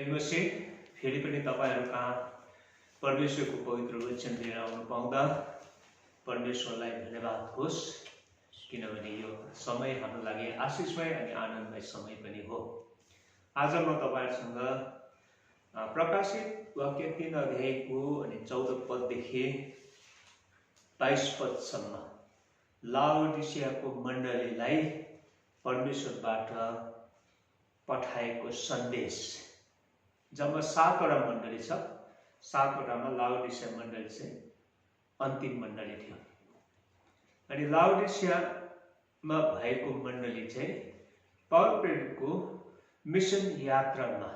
प्रेमसे फेरि पनि तपाईहरुका परमेश्वरको पवित्र वचन लिएर आउनु पाउँदा परमेश्वरलाई धन्यवाद होस्, किनभने यो समय हाम्रो लागि आशिषमय अनि आनन्दमय समय पनि हो। आज म तपाईहरुसँग प्रकाशित वाक्य 3 अध्यायको अनि 14 पददेखि 22 पदसम्म लाउडिसियाको मण्डलीलाई परमेश्वरबाट पठाएको सन्देश। जम्मा 7 वटा मण्डली छ। 7 वटामा लाउडिसिया मण्डली चाहिँ अन्तिम मण्डली थियो। अनि लाउडिसियामा भएको मण्डली चाहिँ पौल प्रेरितको मिशन यात्रामा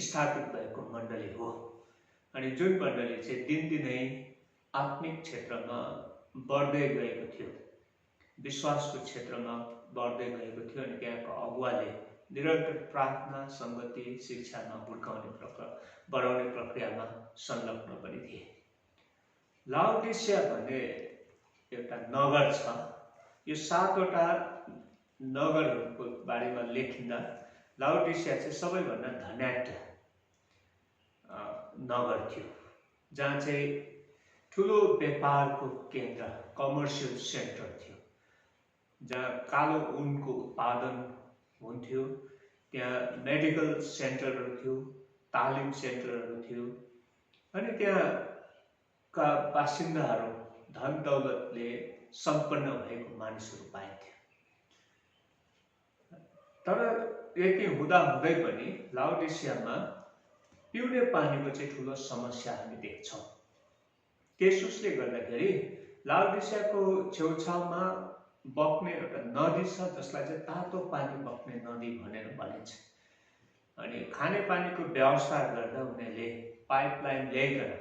स्थापित भएको मण्डली हो। अनि जुन मण्डली चाहिँ दिनदिनै आत्मिक क्षेत्रमा बढ्दै गएको थियो, विश्वासको क्षेत्रमा बढ्दै गएको थियो। अनि त्यहाँको अगुवाले निरन्तर प्रार्थना, संगति, शिक्षामा बढाउने प्रक्रियामा संलग्न पनि थिए। लाउडिसिया भन्ने एउटा नगर छ। यो 7 वटा नगरहरूको बारेमा लेखिँदा लाउडिसिया चाहिँ सबैभन्दा धनाढ्य नगर थियो, जहाँ चाहिँ ठुलो व्यापारको केन्द्र, कमर्सियल सेन्टर थियो, जहाँ कालो ऊनको उत्पादन हुन्थ्यो। त्यहाँ मेडिकल सेन्टरहरू थियो, तालिम सेन्टरहरू थियो। अनि त्यहाँका बासिन्दाहरू धन दौलतले सम्पन्न भएको मानिसहरू पाइन्थे। तर यति हुँदाहुँदै पनि लाउडिसियामा पिउने पानीको चाहिँ ठुलो समस्या हामी देख्छौँ। त्यसोस्ले गर्दाखेरि लाउडिसियाको छेउछाउमा बग्ने एउटा नदी छ, जसलाई चाहिँ तातो पानी बग्ने नदी भनेर भनिन्छ। अनि खाने पानीको व्यवस्था गर्दा उनीहरूले पाइपलाइन ल्याइकन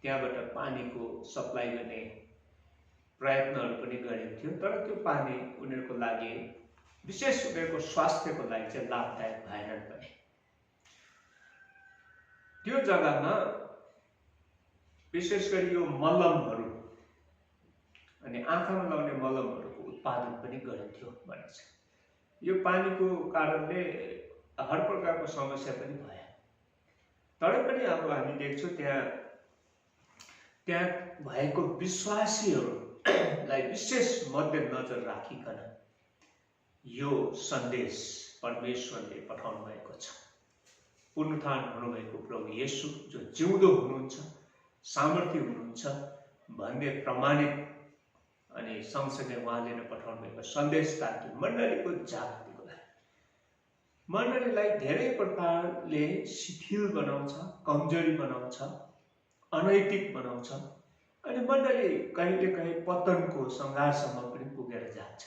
त्यहाँबाट पानीको सप्लाई गर्ने प्रयत्नहरू पनि गरेको थियो। तर त्यो पानी उनीहरूको लागि, विशेष उनीहरूको स्वास्थ्यको लागि चाहिँ लाभदायक भएन पनि। त्यो जग्गामा विशेष गरी यो मलमहरू अनि आँखामा लगाउने मलमहरूको उत्पादन पनि गरिन्थ्यो भनिन्छ। यो पानीको कारणले हर प्रकारको समस्या पनि भयो। तर पनि अब हामी देख्छौँ त्यहाँ भएको विश्वासीहरूलाई विशेष मध्यनजर राखिकन यो सन्देश परमेश्वरले पठाउनु भएको छ। पुनरुत्थान हुनुभएको प्रभु येशू जो जिउँदो हुनुहुन्छ, सामर्थ्य हुनुहुन्छ भन्ने प्रमाणित अनि सँगसँगै उहाँले नै पठाउनु भएको सन्देश ताकि मण्डलीको जागृतिको लागि, मण्डलीलाई धेरै प्रकारले शिथिल बनाउँछ, कमजोरी बनाउँछ, अनैतिक बनाउँछ। अनि मण्डली कहिलेकाहीँ पतनको सङ्घारसम्म पनि पुगेर जान्छ।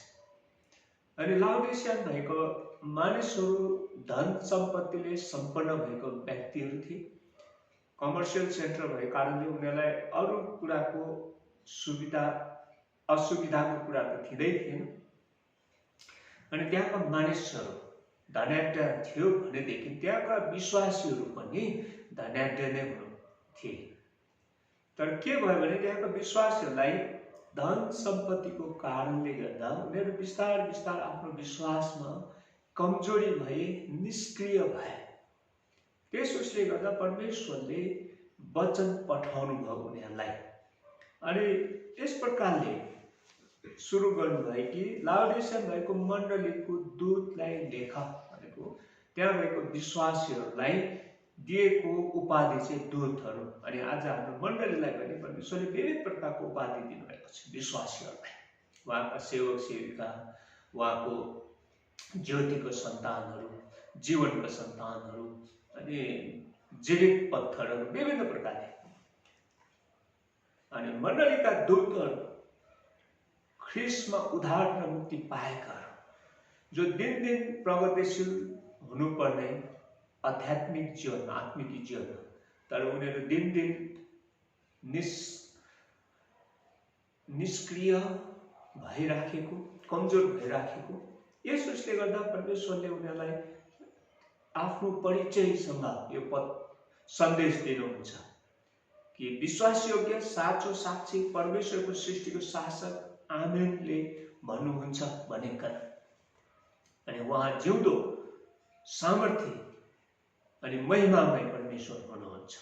अनि लाउडिसियामा भएको मानिसहरू धन सम्पत्तिले सम्पन्न भएको व्यक्तिहरू थिए। कमर्सियल सेन्टर भएको कारणले उनीहरूलाई अरू कुराको सुविधा असुविधाको कुरा त थिँदै थिएन। अनि त्यहाँका मानिसहरू धनाढ्य थियो भनेदेखि त्यहाँका विश्वासीहरू पनि धनाढ्य नै थिए। तर के भयो भने त्यहाँका विश्वासीहरूलाई धन सम्पत्तिको कारणले गर्दा उनीहरू बिस्तार बिस्तार आफ्नो विश्वासमा कमजोरी भए, निष्क्रिय भए। त्यसोस्ले गर्दा परमेश्वरले वचन पठाउनु भयो उनीहरूलाई। अनि यस प्रकारले सुरु गर्नुभयो कि लाउडिसिया भएको मण्डलीको दूतलाई लेख भनेको त्यहाँ भएको विश्वासीहरूलाई दिएको उपाधि चाहिँ दूतहरू। अनि आज हाम्रो मण्डलीलाई पनि परमेश्वरले विविध प्रकारको उपाधि दिनुभएको छ विश्वासीहरूलाई। उहाँका सेवक सेविका, उहाँको ज्योतिको सन्तानहरू, जीवनको सन्तानहरू, अनि जीवित पत्थरहरू, विभिन्न प्रकारले। अनि मण्डलीका दूतहरू ख्रीष्टमा उद्धार र मुक्ति पाएकाहरू, जो दिन प्रगतिशील हुनुपर्ने आध्यात्मिक जीवन, आत्मिक जीवन, तर उनीहरू दिन निष्क्रिय भइराखेको, कमजोर भइराखेको। यसोस्ले गर्दा परमेश्वरले उनीहरूलाई आफ्नो परिचयसँग यो सन्देश दिनुहुन्छ कि विश्वासयोग्य साँचो साक्षी परमेश्वरको सृष्टिको शासक आमेनले भन्नुहुन्छ भनिकन। अनि उहाँ जिउँदो सामर्थ्य अनि महिमामय परमेश्वर हुनुहुन्छ,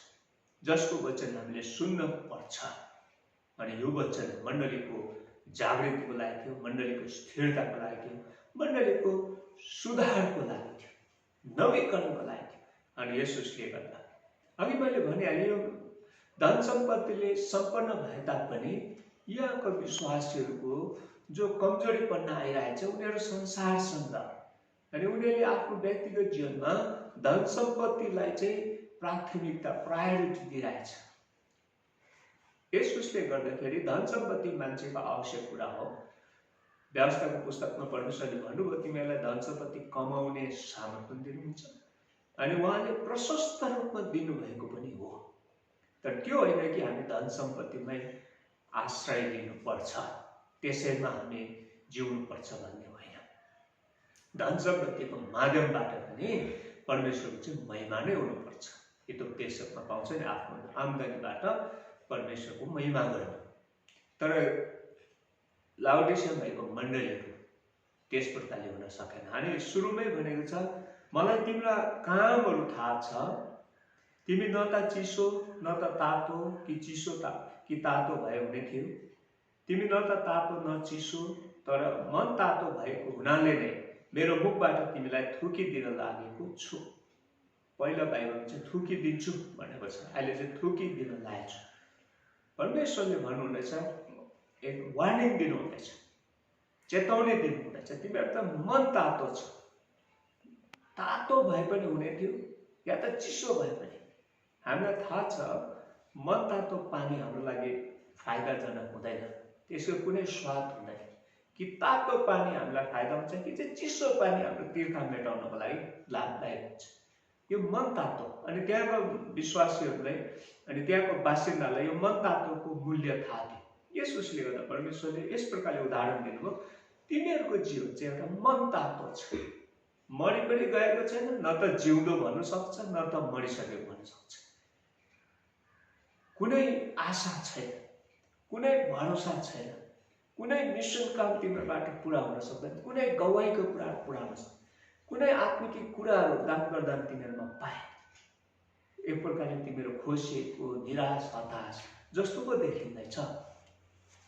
जसको वचन हामीले सुन्न पर्छ। अनि यो वचन मण्डलीको जागृतिको लागि थियो, मण्डलीको स्थिरताको लागि थियो, मण्डलीको सुधारको लागि थियो, नवीकरणको लागि थियो। अनि यसोस्ले गर्दा अघि मैले भनिहालेँ, यो धन सम्पत्तिले सम्पन्न भए तापनि यहाँको विश्वासीहरूको जो कमजोरीपना आइरहेछ उनीहरू संसारसँग, अनि उनीहरूले आफ्नो व्यक्तिगत जीवनमा धन सम्पत्तिलाई चाहिँ प्राथमिकता, प्रायोरिटी दिइरहेछ। यसोस्ले गर्दाखेरि धन सम्पत्ति मान्छेको आवश्यक कुरा हो। व्यवस्थाको पुस्तकमा परमेश्वरले भन्नुभयो तिमीहरूलाई धन सम्पत्ति कमाउने सामर्थ्य दिनुहुन्छ, अनि उहाँले प्रशस्त रूपमा दिनुभएको पनि हो। तर त्यो होइन कि हामी धन सम्पत्तिमै आश्रय लिनुपर्छ, त्यसैमा हामी जिउनुपर्छ भन्ने होइन। धन सम्पत्तिको माध्यमबाट पनि परमेश्वरको चाहिँ महिमा नै हुनुपर्छ। इतोपदेशमा पाउँछ नि, आफ्नो आम्दानीबाट परमेश्वरको महिमा गर्नु। तर लाउडिसिया भएको मण्डलीहरू त्यस प्रकारले हुन सकेन। अनि सुरुमै भनेको छ, मलाई तिम्रा कामहरू थाहा छ, तिमी न त चिसो न त तातो, कि चिसो कि तातो भए हुने थियो। तिमी न त तातो न चिसो, तर मन तातो भएको हुनाले नै मेरो मुखबाट तिमीलाई थुकिदिन लागेको छु। पहिला बाइबलमा चाहिँ थुकिदिन्छु भनेको छ, अहिले चाहिँ थुकिदिन लागेको छु। परमेश्वरले भन्नुहुँदैछ, एक वार्निङ दिनुहुँदैछ, चेतावनी दिनुहुँदैछ, तिमीहरू त मन तातो छ, तातो भए पनि हुने थियो या त चिसो भए पनि। हामीलाई थाहा छ मन तातो पानी हाम्रो लागि फाइदाजनक हुँदैन, त्यसको कुनै स्वाद हुँदैन। कि तातो पानी हामीलाई फाइदा हुन्छ कि चाहिँ चिसो पानी हाम्रो तिर्खा मेटाउनको लागि लाभदायक हुन्छ। यो मन तातो, अनि त्यहाँको विश्वासीहरूलाई अनि त्यहाँको बासिन्दालाई यो मन तातोको मूल्य थाहा थियो। यसोस्ले गर्दा परमेश्वरले यस प्रकारले उदाहरण दिनुभयो, तिमीहरूको जीवन चाहिँ एउटा मन तातो छ, मरि पनि गएको छैन, न त जिउँदो भन्नु सक्छ न त मरिसकेको भन्नु सक्छ। कुनै आशा छैन, कुनै भरोसा छैन, कुनै मिसन काम तिमीबाट पुरा हुन सक्दैन, कुनै गवाईको कुरा पुरा हुन सक्दैन, कुनै आत्मिक कुराहरू दान प्रदान तिमीहरूमा पाए। एक प्रकारले तिमीहरू खोसिएको, निराश, हताश जस्तो पो देखिँदैछ।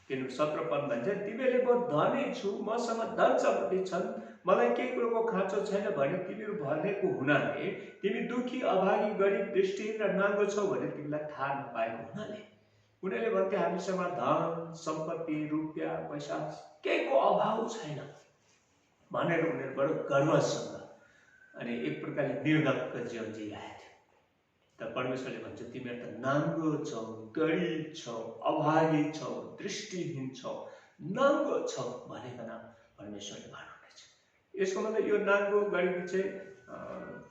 किनभने 17 पद भन्छ, तिमीहरूले म धनी छु, मसँग धन सम्पत्ति छन्, मलाई केही कुरोको खाँचो छैन भने तिमीहरू भनेको हुनाले, तिमी दुखी, अभागी, गरिब, दृष्टिहीन र नाङ्गो छौ भने तिमीलाई थाहा नपाएको हुनाले। उनीहरूले भन्थे हामीसँग धन सम्पत्ति, रुपियाँ पैसा केहीको अभाव छैन भनेर उनीहरू बडो गर्वसँग अनि एक प्रकारले निर्धक्क जीवन जिइरहेको थियो। तर परमेश्वरले भन्छ, तिमीहरू त नाङ्गो छौ, गरिब छौ, अभागी छौ, दृष्टिहीन छौ, नाङ्गो छौ भनेकन परमेश्वरले भन्नुहुनेछ। यसको मतलब यो नाङ्गो गरिब चाहिँ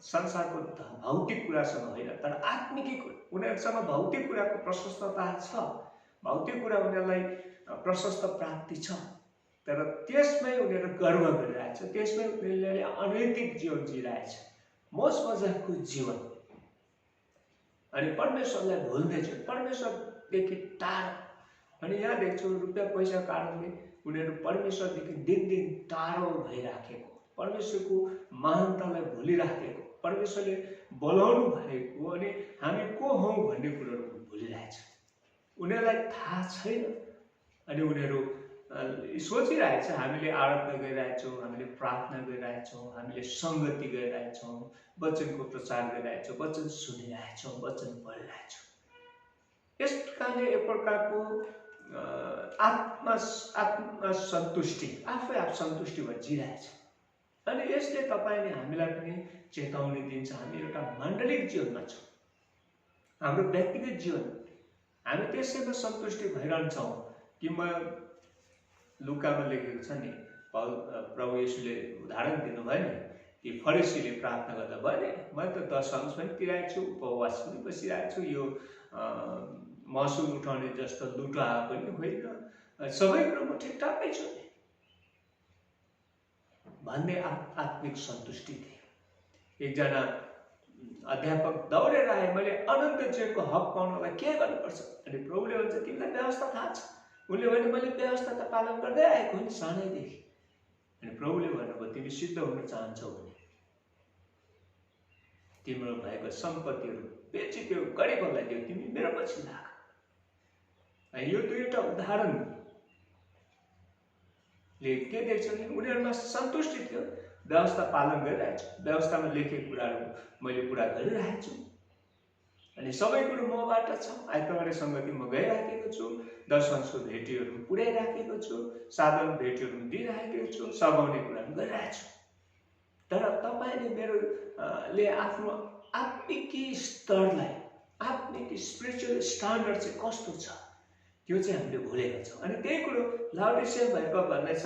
संसारको भौतिक कुरासँग होइन, तर आत्मिक कुरा। उनीहरूसँग भौतिक कुराको प्रशस्तता छ, भौतिक कुरा उनीहरूलाई प्रशस्त प्राप्ति छ, तर त्यसमै उनीहरू गर्व गरिरहेछ, त्यसमै उनीहरूले अनैतिक जीवन जिइरहेछ, मोज मजाको जीवन। अनि परमेश्वरलाई भुल्दैछ, परमेश्वरदेखि टाढो। अनि यहाँ देख्छौँ रुपियाँ पैसाको कारणले उनीहरू परमेश्वरदेखि दिन दिन टाढो भइराखेको, परमेश्वरको महानतालाई भुलिराखेको, परमेश्वरले बोलाउनु भएको अनि हामी को हौँ भन्ने कुरोहरू भुलिरहेछ। उनीहरूलाई थाहा छैन। अनि उनीहरू सोचिरहेछ, हामीले आराधना गरिरहेछौँ, हामीले प्रार्थना गरिरहेछौँ, हामीले सङ्गति गरिरहेछौँ, वचनको प्रचार गरिरहेछौँ, वचन सुनिरहेछौँ, वचन पढिरहेछौँ। यस प्रकारले एक प्रकारको आत्मा सन्तुष्टि, आफै आफ सन्तुष्टि भएर जिइरहेछ। अनि यसले तपाईँले हामीलाई पनि चेतावनी दिन्छ, हामी एउटा माण्डलिक जीवनमा छौँ, हाम्रो व्यक्तिगत जीवन हामी त्यसैमा सन्तुष्टि भइरहन्छौँ कि म लुकामा लेखेको छ नि, प्रभु येशूले उदाहरण दिनुभयो नि, ती फरिसीले प्रार्थना गर्दा भयो नि, मैले त 10 अंश पनि तिराएको छु, उपवास पनि बसिरहेको छु, यो महसुल उठाउने जस्तो लुटा पनि होइन, सबै कुरो म ठिकठाकै छु भन्ने आत्मिक सन्तुष्टि थिए। एकजना अध्यापक दौडेर आए, मैले अनन्त जीवनको हक पाउनलाई के गर्नुपर्छ? अनि प्रभुले भन्छ, तिमीलाई व्यवस्था थाहा छ। उनले भने मैले व्यवस्था त पालन गर्दै आएको हुँ सानैदेखि। अनि प्रभुले भन्नुभयो, तिमी सिद्ध हुन चाहन्छौ भने तिम्रो भएको सम्पत्तिहरू बेची त्यो गरिबलाई दियो, तिमी मेरो पछि लाग। यो दुईवटा उदाहरणले के देख्छ भने उनीहरूमा सन्तुष्टि थियो, व्यवस्था पालन गरिरहेको छु, व्यवस्थामा लेखेको कुराहरू मैले पुरा गरिरहेको छु, अनि सबै कुरो मबाट छ, आइतबारे सङ्गति म गइराखेको छु, दर्शनको भेटीहरू पुर्याइराखेको छु, साधारण भेटीहरू दिइराखेको छु, सघाउने कुराहरू गरिरहेको छु। तर तपाईँले मेरोले आफ्नो आत्मिक स्तरलाई, आत्मिक स्पिरिचुअल स्ट्यान्डर्ड चाहिँ कस्तो छ त्यो चाहिँ हामीले भुलेका छौँ। अनि त्यही कुरो लाउडिसिया भएको भन्दैछ,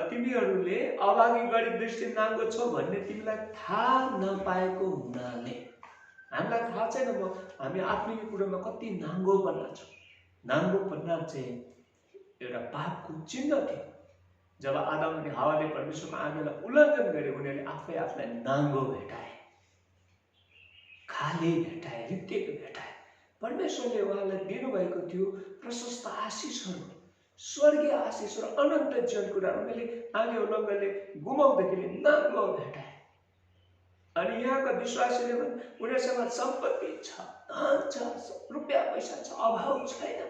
तिमीहरूले अभागी गरिब दृष्टि नाङ्गो छ भन्ने तिमीलाई थाहा नपाएको हुनाले। हामीलाई थाहा छैन हामी आत्मिक कुरोमा कति नाङ्गोपना छौँ। नाङ्गोपना चाहिँ एउटा पापको चिन्ह थियो। जब आदम अनि हावाले परमेश्वरको आज्ञालाई उल्लङ्घन गरे, उनीहरूले आफै आफूलाई नाङ्गो भेटाए, खाली भेटाए, रित्तेको भेटाए। परमेश्वरले उहाँलाई दिनुभएको थियो प्रशस्त आशिषहरू, स्वर्गीय आशिषहरू, अनन्त जीवन कुरा उनीहरूले आज्ञा उल्लङ्घनले गुमाउँदाखेरि नाङ्गो भेटाए। अनि यहाँका विश्वासीले उनीहरूसँग सम्पत्ति छ, धन छ, रुपियाँ पैसा छ, अभाव छैन।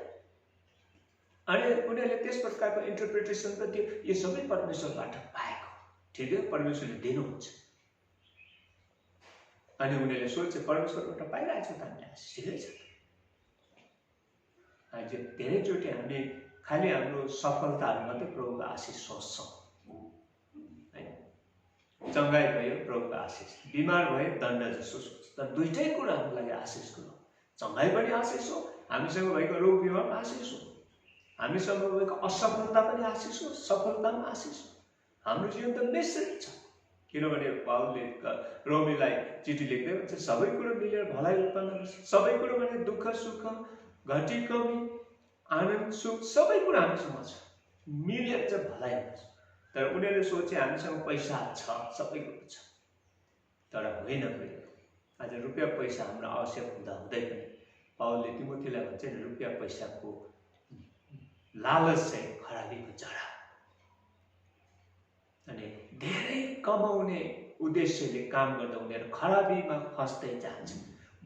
अनि उनीहरूले त्यस प्रकारको इन्टरप्रिटेसन त त्यो यो सबै परमेश्वरबाट पाएको, ठिकै परमेश्वरले दिनुहुन्छ। अनि उनीहरूले सोचे परमेश्वरबाट पाइरहेको छ त हामीलाई ठिकै छ। आज धेरैचोटि हामी खालि हाम्रो सफलताहरू मात्रै प्रभुको आशिष सोच्छौँ। चङ्गाइ भयो प्रभुको आशिष, बिमार भयो दण्ड जस्तो सोच। तर दुइटै कुरा हाम्रो लागि आशिषको हो। चङ्गाइ पनि आशिष हो, हामीसँग भएको रोग बिमार आशिष हो, हामीसँग भएको असफलता पनि आशिष हो, सफलता पनि आशिष हो। हाम्रो जीवन त मिश्रित छ। किनभने पाउलले रोमीलाई चिठी लेख्दै भन्छ सबै कुरो मिलेर भलाइ उत्पन्न गर्छ। सबै कुरो भने दुःख सुख, घटी कमी, आनन्द सुख सबै कुरा हामीसँग छ, मिलेर चाहिँ भलाइ हुन्छ। तर उनीहरूले सोचे हामीसँग पैसा छ, सबै कुरो छ, तर होइन पनि। आज रुपियाँ पैसा हाम्रो आवश्यक हुँदा हुँदै पनि पाउलले तिमोथीलाई भन्छ नि रुपियाँ पैसाको लालच चाहिँ खराबीको जरा। अनि धेरै कमाउने उद्देश्यले काम गर्दा उनीहरू खराबीमा फस्दै जान्छ,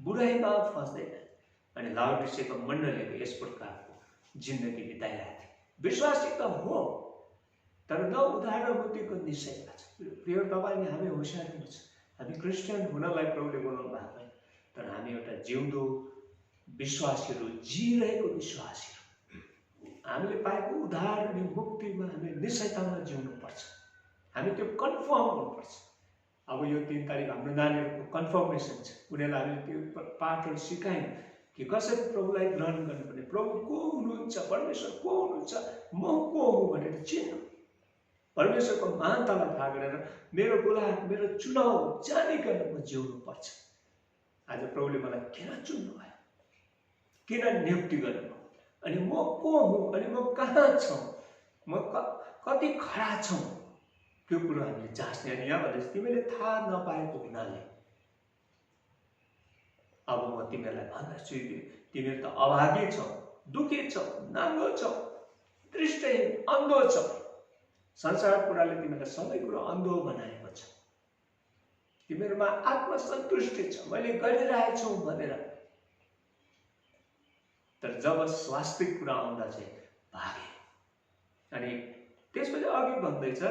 बुराइमा फस्दै जान्छ। अनि लाउडिसियाको मण्डलीले यस प्रकारको जिन्दगी बिताइरहेको थियो। विश्वासी त हो, तर न उद्धार र मुक्तिको निश्चयता छ। प्रिय तपाईँले हामी होसियार हुनुहुन्छ। हामी क्रिस्चियन हुनलाई प्रभुले बोलाउनु भएको होइन, तर हामी एउटा जिउँदो विश्वासीहरू, जिरहेको विश्वासीहरू। हामीले पाएको उद्धार अनि मुक्तिमा हामी निश्चयतामा जिउनुपर्छ। हामी त्यो कन्फर्म हुनुपर्छ। अब यो 3 तारिक हाम्रो नानीहरूको कन्फर्मेसन छ। उनीहरूलाई हामीले त्यो पाठहरू सिकायौँ कि कसरी प्रभुलाई ग्रहण गर्नुपर्ने, प्रभु को हुनुहुन्छ, परमेश्वर को हुनुहुन्छ, म को हुँ भनेर चिन्नु, परमेश्वरको महानतालाई थाहा गरेर मेरो बोलाहट, मेरो चुनाव जानिकन म जिउनु पर्छ। आज प्रभुले मलाई किन चुन्नु भयो, किन नियुक्ति गर्नुभयो, अनि म को हुँ, अनि म कहाँ छौँ, म कति खरा छौँ, त्यो कुरो हामीले जाँच्ने। अनि यहाँ भन्दैछ तिमीले थाहा नपाएको हुनाले अब म तिमीहरूलाई भन्दछु, तिमीहरू त अभागी छौ, दुखी छौ, नाङ्गो छौ, दृष्टिहीन, अन्धो छौ। संसार कुराले तिमीलाई सबै कुरो अन्धो बनाएको छ। तिमीहरूमा आत्मसन्तुष्टि छ, मैले गरिरहेछु भनेर। तर जब स्वास्थिक कुरा आउँदा चाहिँ भागे। अनि त्यसपछि अघि भन्दैछ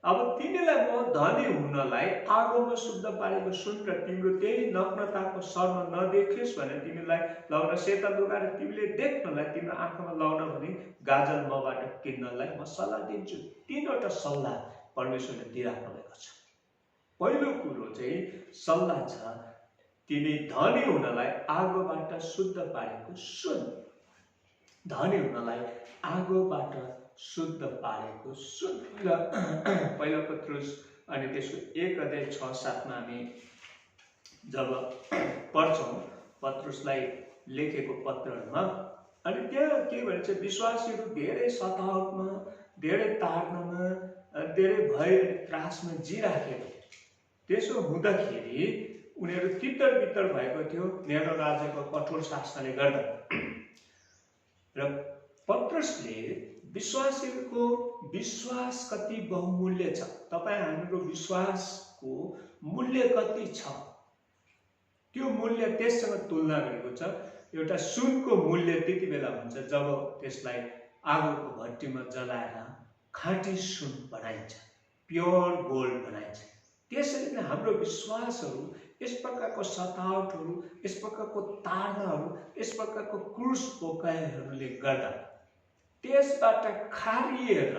अब तिमीलाई म धनी हुनलाई आगोमा शुद्ध पारेको सुन र तिम्रो त्यही नग्नताको शर्म नदेखियोस् भनेर तिमीलाई लाउन सेता लुगा र तिमीले देख्नलाई तिम्रो आँखामा लाउन भने गाजल मबाट किन्नलाई म सल्लाह दिन्छु। 3वटा सल्लाह परमेश्वरले दिइराख्नु भएको छ। पहिलो कुरो चाहिँ सल्लाह छ, तिमी धनी हुनलाई आगोबाट शुद्ध पारेको सुन। धनी हुनलाई आगोबाट शुद्ध पारेको सुन। र पहिलो पत्रुस अनि त्यसको 1:6-7 हामी जब पढ्छौँ पत्रुसलाई लेखेको पत्रहरूमा, अनि त्यहाँ के भन्छ, विश्वासीहरू धेरै सतावटमा, धेरै ताड्नमा, धेरै भय अनि त्रासमा जिराखेको थियो। त्यसो हुँदाखेरि उनीहरू तितर बितर भएको थियो नेरो राजाको कठोर शासनले गर्दा। र पत्रुसले विश्वासीहरूको विश्वास कति बहुमूल्य छ, तपाईँ हाम्रो विश्वासको मूल्य कति छ, त्यो मूल्य त्यससँग तुलना गरेको छ। एउटा सुनको मूल्य त्यति बेला हुन्छ जब त्यसलाई आगोको भट्टीमा जलाएर खाँटी सुन बनाइन्छ, प्योर गोल्ड बनाइन्छ। त्यसरी नै हाम्रो विश्वासहरू, यस प्रकारको सतावटहरू, यस प्रकारको ताडनाहरू, यस प्रकारको क्रुस भोकाइहरूले गर्दा त्यसबाट खारिएर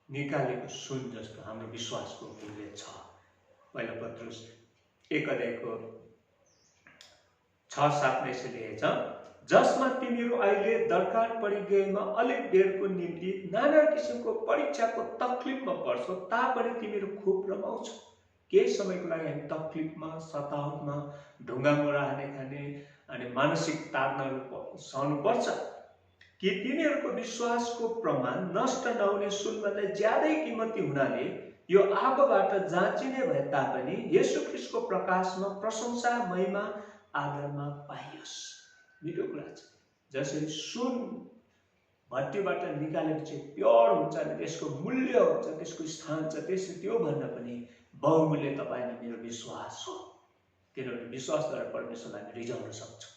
निकालेको सुन जस्तो हाम्रो विश्वासको मूल्य छ। पहिलो पत्रुस 1 अध्यायको 6-7 में लेखेछ, जसमा तिमीहरू अहिले दरकार परि गएमा अलिक बेरको निम्ति नाना किसिमको परीक्षाको तकलिफमा पर्छौ, तापनि तिमीहरू खुब रमाउँछौ। केही समयको लागि हामी तकलिफमा, सतावटमा, ढुङ्गा मुढा खाने अनि मानसिक ताडनाहरू सहनु पर्छ कि तिनीहरूको विश्वासको प्रमाण नष्ट नहुने सुनभन्दा ज्यादै कीमती हुनाले यो आगोबाट जाँचिने भए तापनि येशू ख्रीष्टको प्रकाशमा प्रशंसा, महिमा, आदरमा पाइयोस्। मिठो कुरा छ। जसरी सुन भट्टीबाट निकालेपछि प्योर हुन्छ अनि त्यसको मूल्य हुन्छ, त्यसको स्थान छ, त्यसले त्यो भन्दा पनि बहुमूल्य तपाईँ र मेरो विश्वास हो। किनभने विश्वासद्वारा परमेश्वरलाई हामी रिझाउन सक्छौँ।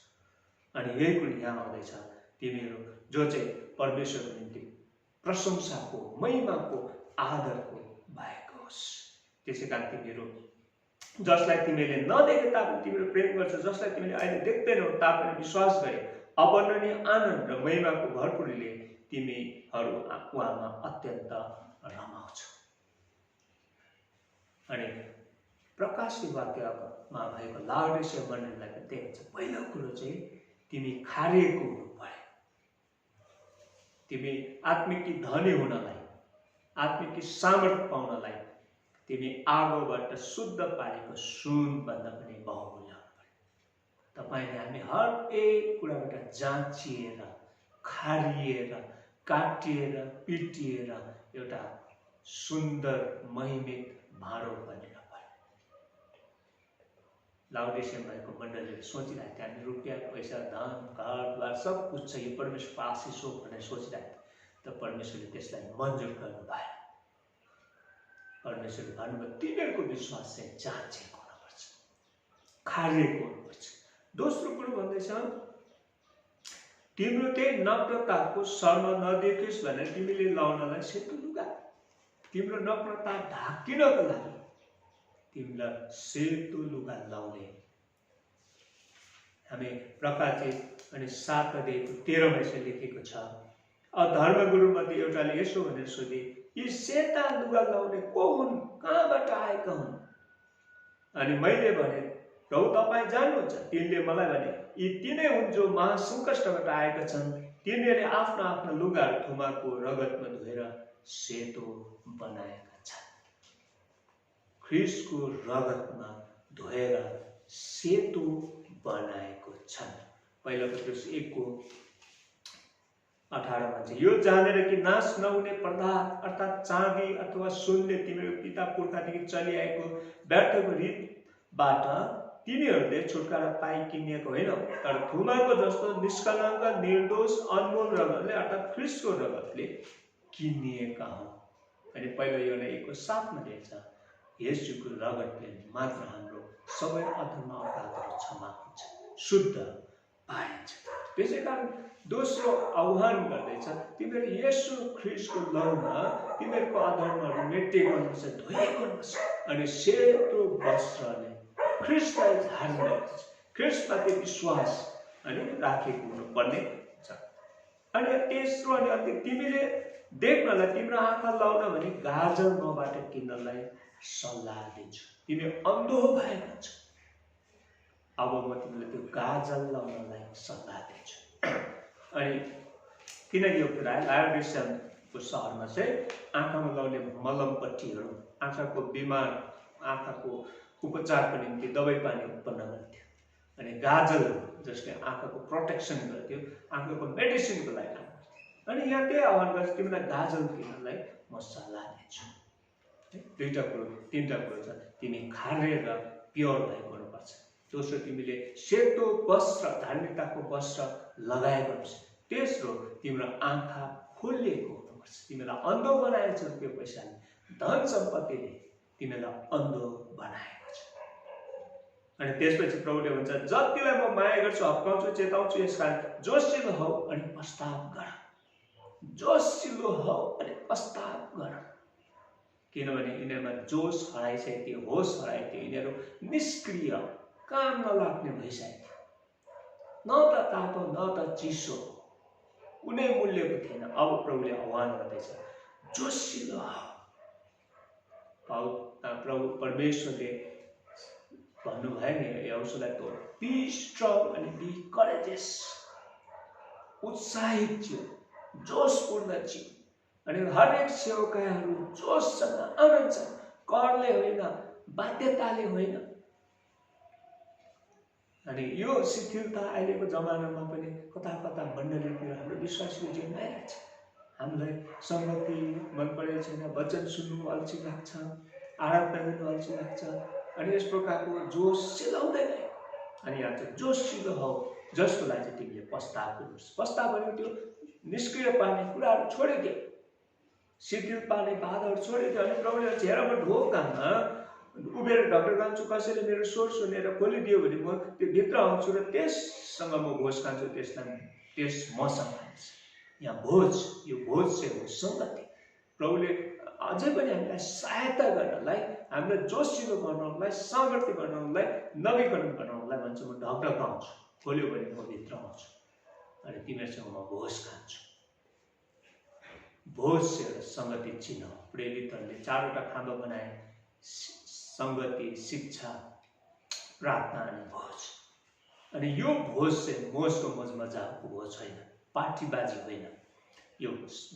अनि यही कुरो यहाँ आउँदैछ, तिमीहरू जो चाहिँ परमेश्वरको निम्ति प्रशंसाको, महिमाको, आदरको भएको होस्। त्यसै कारण तिमीहरू जसलाई तिमीले नदेखे तापनि तिमीहरू प्रेम गर्छ, जसलाई तिमीले अहिले देख्दैनौ तापनि विश्वास गरे, अवर्णनीय आनन्द र महिमाको भरपुरीले तिमीहरू उहाँमा अत्यन्त रमाउँछौ। अनि प्रकाशित वाक्यमा भएको लाउडिसिया मण्डलीलाई पनि त्यही हुन्छ। पहिलो कुरो चाहिँ तिमी खारिएको हुनु पर्यो। तिमी आत्मिक धनी हुनलाई, आत्मिक सामर्थ्य पाउनलाई तिमी आगोबाट शुद्ध पारेको सुन भन्दा पनि बहुमूल्य हुनु पर्यो। तपाईले हामी हरेक कुराबाट जाँचिएर, खारिएर, काटिएर, पिटिएर एउटा सुन्दर महिमित भाँडो बनिन पर्यो। लाउडिसियामा भएको मण्डलीले सोचिरहेको थियो, हामी रुपियाँ, पैसा, धन, घरद्वार सब कुछ छ, यो परमेश्वरको आशिष हो भनेर सोचिरहेको थियो। त परमेश्वरले त्यसलाई मन्जुर गर्नु भएन। परमेश्वरले भन्नुभयो तिनीहरूको विश्वास चाहिँ जाँचेको हुनुपर्छ, खारिएको हुनुपर्छ। दोस्रो कुरो भन्दैछ, तिम्रो त्यही नग्नताको शर्म नदेखियोस् भनेर तिमीले लाउनलाई सेतो लुगा, तिम्रो नग्नता ढाकिनको लागि तिमीलाई सेतो लुगा लाउने। हामी प्रकाशित अनि 7 अध्यायको 13 मा यसो लेखेको छ, धर्मगुरु मध्ये एउटाले यसो भनेर सोधे, यी सेता लुगा लाउने को हुन्, कहाँबाट आएका हुन्? अनि मैले भने, प्रभु तपाईँ जान्नुहुन्छ। तिनले मलाई भने, यी तिनै हुन् जो महासङ्कष्टबाट आएका छन्। तिनीहरूले आफ्नो आफ्नो लुगाहरू थुमाको रगतमा धोएर सेतो बनाएका छन्। ख्रीष्टको रगतमा धोएर सेतो बनाएको छन्। पहिलो पत्रुस 1:18 भन्छ, यो जानेर कि नाश नहुने पदार्थ अर्थात् चाँदी अथवा सुनले तिमीहरू पिता पुर्खादेखि चलिआएको व्यर्थको रीतबाट तिमीहरूले छुटकारा पाइ किनिएको होइन, तर थुमाको जस्तो निष्कलङ्क, निर्दोष, अनमोल रगतले अर्थात् ख्रीष्टको रगतले किनिएका हुन्। अनि पहिलो योहना 1:7 मा लेख्छ, येशूको रगतले मात्र हाम्रो सबै अधर्म अपराधहरू क्षमा हुन्छ, शुद्ध पाइन्छ। त्यसै कारण दोस्रो आह्वान गर्दैछ, तिमीहरू येशू ख्रीष्टको लौमा तिमीहरूको अधर्महरू मेटिएको हुनुपर्छ, धोइएको हुनुपर्छ। अनि सेतो वस्त्रले ख्रीष्टलाई झार्नुपर्छ, ख्रीष्टमाथि विश्वास अनि राखेको हुनुपर्ने छ। अनि तेस्रो अनि अन्तिम, तिमीले देख्नलाई तिम्रो आँखा लाउन भने गाजल मबाट किन्नलाई सल्लाह दिन्छु। तिमी अन्धो भएका छौ, अब म तिमीलाई त्यो गाजल लाउनलाई सल्लाह दिन्छु। अनि किनकि यो कुरा लाउडिसियाको सहरमा चाहिँ आँखामा लाउने मलमपट्टीहरू आँखाको बिमार, आँखाको उपचारको निम्ति दबाई पानी उत्पन्न गर्थ्यो। अनि गाजल जसले आँखाको प्रोटेक्सन गर्थ्यो, आँखाको मेडिसिनको लागि काम गर्थ्यो। अनि यहाँ त्यही आह्वान गर्छ, तिमीलाई गाजल किन्नलाई म सल्लाह दिन्छु। दुईटा कुरो, तीनटा कुरो छ, तिमी खारेर प्योर भएको हुनुपर्छ। दोस्रो, तिमीले सेतो वस्त्र, धार्मिकताको वस्त्र लगाएको हुनुपर्छ। तेस्रो, तिम्रो आँखा खोलिएको हुनुपर्छ। तिमीलाई अन्धो बनाएको छ त्यो पैसाले, धन सम्पत्तिले तिमीलाई अन्धो बनाएको छ। अनि त्यसपछि प्रभुले भन्छ जतिलाई म माया गर्छु हप्काउँछु चेताउँछु यसकारण जोसिलो हौ अनि पश्चाताप गर, जोसिलो हौ अनि पश्चाताप गर। किनभने यिनीहरूमा जोस हराइसकेको थियो, होस हराएको थियो, यिनीहरू निष्क्रिय, काम नलाग्ने भइसकेको थियो, न त तातो न त चिसो, कुनै मूल्यको थिएन। अब प्रभुले आह्वान गर्दैछ जोसिलो हौ। प्रभु परमेश्वरले भन्नुभयो नि यहोशूलाई त बी स्ट्रङ अनि बी करेजियस, उत्साहित थियो, जोसपूर्ण थियो। अनि हरेक सेवकाहरू जोससँग आउँछन्, करले होइन, बाध्यताले होइन। अनि यो शिथिलता अहिलेको जमानामा पनि कता कता मण्डलीतिर हाम्रो विश्वासीको जीवनमा आइरहेको छ। हामीलाई सङ्गति मन परेको छैन, वचन सुन्नु अल्छी लाग्छ, आराधना गर्नु अल्छी लाग्छ, अनि यस प्रकारको जोस सिलाउँदैन। अनि यहाँ चाहिँ जोसिलो हौ जसको लागि चाहिँ तिमीले पश्चाताप गर्नुहोस्। पश्चाताप भनेको त्यो निष्क्रिय पार्ने कुराहरू छोडिदियो, शिथिल पार्ने बाधाहरू छोडिदियो। अनि प्रभुले भन्छ हेर म ढोकामा उभिएर ढकढक गाउँछु, कसैले मेरो स्वर सुनेर खोलिदियो भने म त्यो भित्र आउँछु र त्यससँग म भोज खान्छु, त्यस मसँग खान्छ। यहाँ भोज, यो भोज चाहिँ हो सङ्गति। प्रभुले अझै पनि हामीलाई सहायता गर्नलाई, हामीलाई जोसिलो बनाउनलाई, सामर्थ्य बनाउनलाई, नवीकरण बनाउनलाई भन्छ म ढकढक आउँछु, खोल्यो भने म भित्र आउँछु अनि तिमीहरूसँग म भोज खान्छु। भोज चाहिँ सङ्गति चिन्ह। प्रेरितहरूले 4वटा खाँबा बनाए, सङ्गति, शिक्षा, प्रार्थना अनि भोज। अनि यो भोज चाहिँ मोजको मजाको भोज होइन, पार्टीबाजी होइन। यो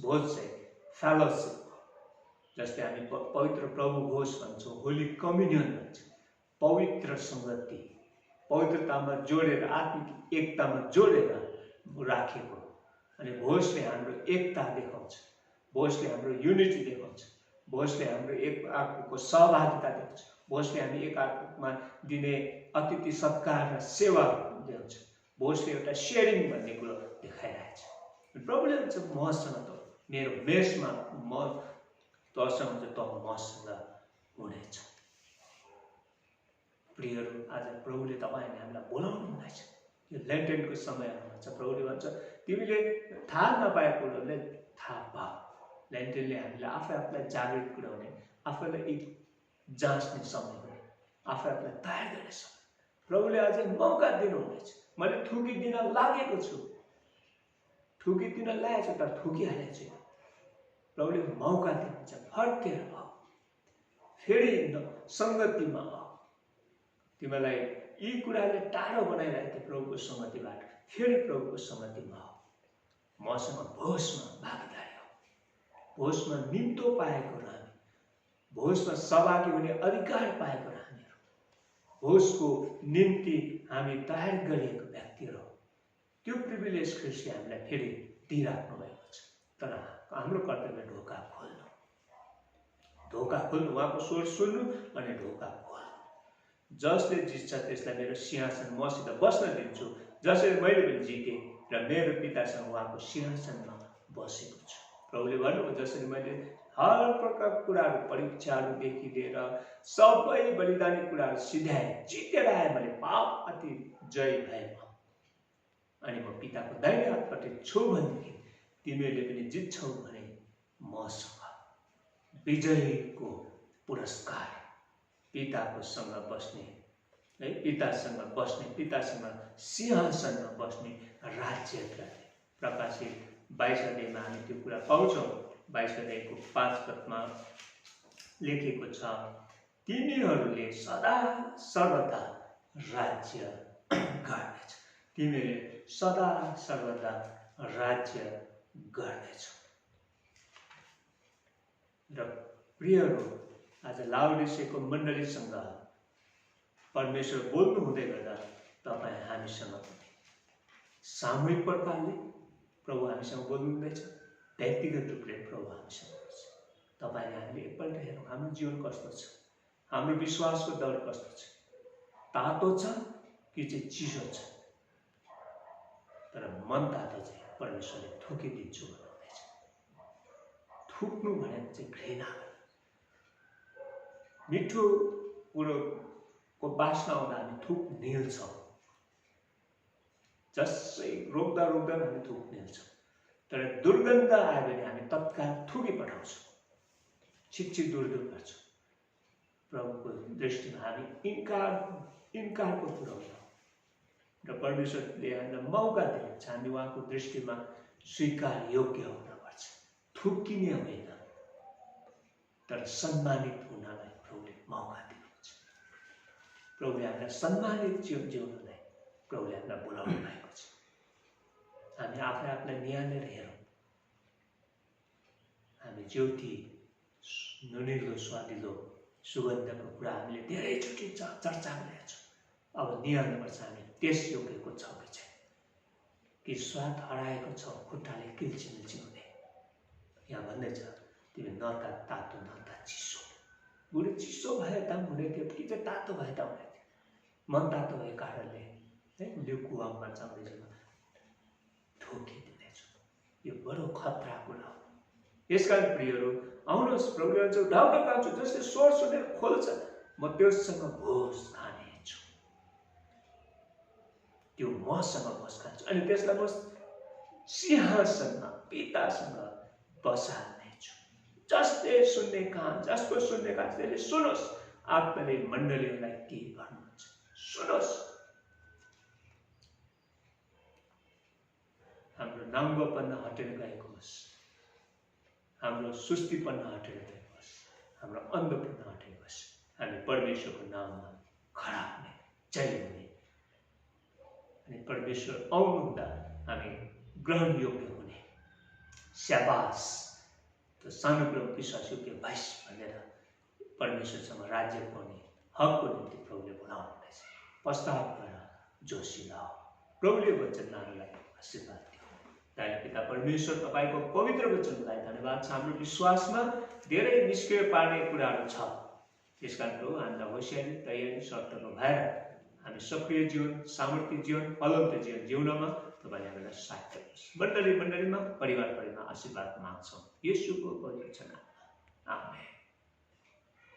भोज चाहिँ फेलोसिप, जस्तै हामी पवित्र प्रभु भोज भन्छौँ, होली कम्युनियन भन्छौँ। पवित्र सङ्गति, पवित्रतामा जोडेर, आत्मिक एकतामा जोडेर राखेको। अनि भोजले हाम्रो एकता देखाउँछ, भोजले हाम्रो युनिटी देखाउँछ, भोजले हाम्रो एक अर्कोको सहभागिता देखाउँछ, भोजले हामी एक अर्कोमा दिने अतिथि सत्कार र सेवा देखाउँछ, भोजले एउटा सेयरिङ भन्ने कुरो देखाइरहेछ। प्रभुले भन्छ मसँग त मेरो मेसमा म तसँग चाहिँ त मसँग हुनेछ। प्रियहरू, आज प्रभुले तपाईँले हामीलाई बोलाउनु हुँदैछ। यो लेन्टेनको समयमा छ, प्रभुले भन्छ तिमीले थाहा नपाएको कुरोले थाहा पाऊ। लेन्टेनले हामीलाई आफूलाई जागृत गराउने, आफूलाई जाँच्ने समय हो, आफूलाई तयार गर्ने समय। प्रभुले अझै मौका दिनुहुनेछ। मैले थुकिदिन लागेको छु, थुकिदिन लागेको छु, तर थुकिहालेको छु। प्रभुले मौका दिनुहुन्छ, फर्केर आऊ, फेरि सङ्गतिमा आऊ। तिमीलाई यी कुराले टाढो बनाइरहेको थियो प्रभुको सङ्गतिबाट, फेरि प्रभुको सङ्गतिमा आऊ, मसँग भोजमा भागीदारी हो। भोजमा निम्तो पाएको र हामी भोजमा सहभागी हुने अधिकार पाएको र हामीहरू भोजको निम्ति हामी तयार गरिएको व्यक्तिहरू हो। त्यो प्रिभिलेज ख्रिस्टले हामीलाई फेरि दिइराख्नु भएको छ। तर हाम्रो कर्तव्य ढोका खोल्नु, उहाँको स्वर सुन्नु अनि ढोका खोल्नु। जसले जित्छ त्यसलाई मेरो सिंहासन मसित बस्न दिन्छु, जसले मैले पनि जितेँ र मेरो पितासँग उहाँको सिंहासनमा बसेको छु। प्रभुले भन्नुभयो जसरी मैले हर प्रकारको कुराहरू, परीक्षाहरूदेखि लिएर सबै बलिदानी कुराहरू सिध्याएँ, जितेर आएँ, मैले पाप अति जय भएँ अनि म पिताको दाहिने हातपट्टि छु भनेदेखि तिमीहरूले पनि जित्छौ भने मसँग विजयको पुरस्कार, पिताको सँग बस्ने है, पितासँग बस्ने, पितासँग सिंहासनमा बस्ने राज्य गर्ने। प्रकाशित 22 अध्यायमा हामी त्यो कुरा पाउँछौँ। 22 अध्यायको 5 पदमा लेखेको छ, तिमीहरूले सदा सर्वदा राज्य गर्नेछ, तिमीले सदा सर्वदा राज्य गर्नेछौ। र प्रियहरू, आज लाउडिसियाको मण्डलीसँग परमेश्वर बोल्नु हुँदै गर्दा तपाईँ हामीसँग सामूहिक प्रकारले प्रभु हामीसँग बोल्नु हुँदैछ, व्यक्तिगत रूपले प्रभु हामीसँग हुनुहुन्छ। तपाईँले हामीले एकपल्ट हेरौँ हाम्रो जीवन कस्तो छ, हाम्रो विश्वासको दर कस्तो छ, तातो छ कि चाहिँ चिसो छ। तर मन तातो चाहिँ परमेश्वरले थुकिदिन्छु भन्नुहुँदैछ। थुक्नु भनेको चाहिँ घृणा, मिठो कुरो को बास्ना आउँदा हामी थुक निल्छौँ, जसै रोक्दा रोक्दा हामी थुक निल्छौँ। तर दुर्गन्ध आयो भने हामी तत्काल थुकी पठाउँछौँ, छिटछिट दूर गर्छौँ। प्रभुको दृष्टिमा हामी इन्कारको पुर्याउँछौँ र परमेश्वरले हामीलाई मौका दिनुहुन्छ, हामी उहाँको दृष्टिमा स्वीकार योग्य हुनुपर्छ, थुक्किने होइन तर सम्मानित हुनलाई प्रभुले मौका दिनुहुन्छ। प्रभुले हामीलाई सम्मानित जीवन जिउनलाई प्रभुले हामीलाई बोलाउनु भएको छ। हामी आफूलाई निहालेर हेरौँ, हामी ज्योति नुनिलो स्वादिलो सुगन्धको कुरा हामीले धेरैचोटि चर्चा गरेका छौँ। अब निहाल्नुपर्छ हामी त्यस योग्यको छौँ कि छैन, कि स्वाद हराएको छ, खुट्टाले किल्चिमिल्ची हुने। यहाँ भन्दैछ तिमी न त तातो न त चिसो। बुढी चिसो भए त हुने थियो कि चाहिँ तातो भए त हुने थियो। मन तातो भएको कारणले ल्युकुवाममा चम्रेजमा ठोकिदिनेछु। यो बडो खतरा कुरा हो। यसकारण प्रियहरू, आउनुहोस् प्रभुले भन्छ ढाउन पाउँछु, जसले स्वर सुनेर खोल्छ म त्योसँग भोज खानेछु, त्यो मसँग भोज खान्छु अनि त्यसलाई म सिंहासनमा पितासँग बसाल्नेछु। जसले सुन्ने कान, जसको सुन्ने कान त्यसले सुनोस्, आत्माले मण्डलीलाई के भन्नुहुन्छ सुनोस्। हाम्रो नाङ्गोपन हटेर गएको होस्, हाम्रो सुस्तीपन हटेर गएको होस्, हाम्रो अन्धपन हटेको होस्। हामी परमेश्वरको नाममा खडा हुने, जय हुने अनि परमेश्वर आउनुहुँदा हामी ग्रहण योग्य हुने। स्याबास, त्यो सानो कुरो विश्वास योग्य भइस भनेर परमेश्वरसँग राज्य पाउने हकको निम्ति प्रभुले बोलाउनु हुँदैछ। प्रस्ताव गर जोसिला हो। प्रभुले वचनहरूलाई आशीर्वाद दियो। दयालु पिता परमेश्वर, तपाईँको पवित्र वचनलाई धन्यवाद छ। हाम्रो विश्वासमा धेरै निष्क्रिय पार्ने कुराहरू छ, त्यसकारण प्रभु हामीलाई होसियारी तयारी सतर्क भएर हामी सक्रिय जीवन, सामर्थ्य जीवन, फलवन्त जीवन जिउनमा तपाईँले हामीलाई साथ दिनुहोस्। मण्डलीमा परिवारमा आशीर्वाद माग्छौँ येशूको पवित्र नाममा, आमेन।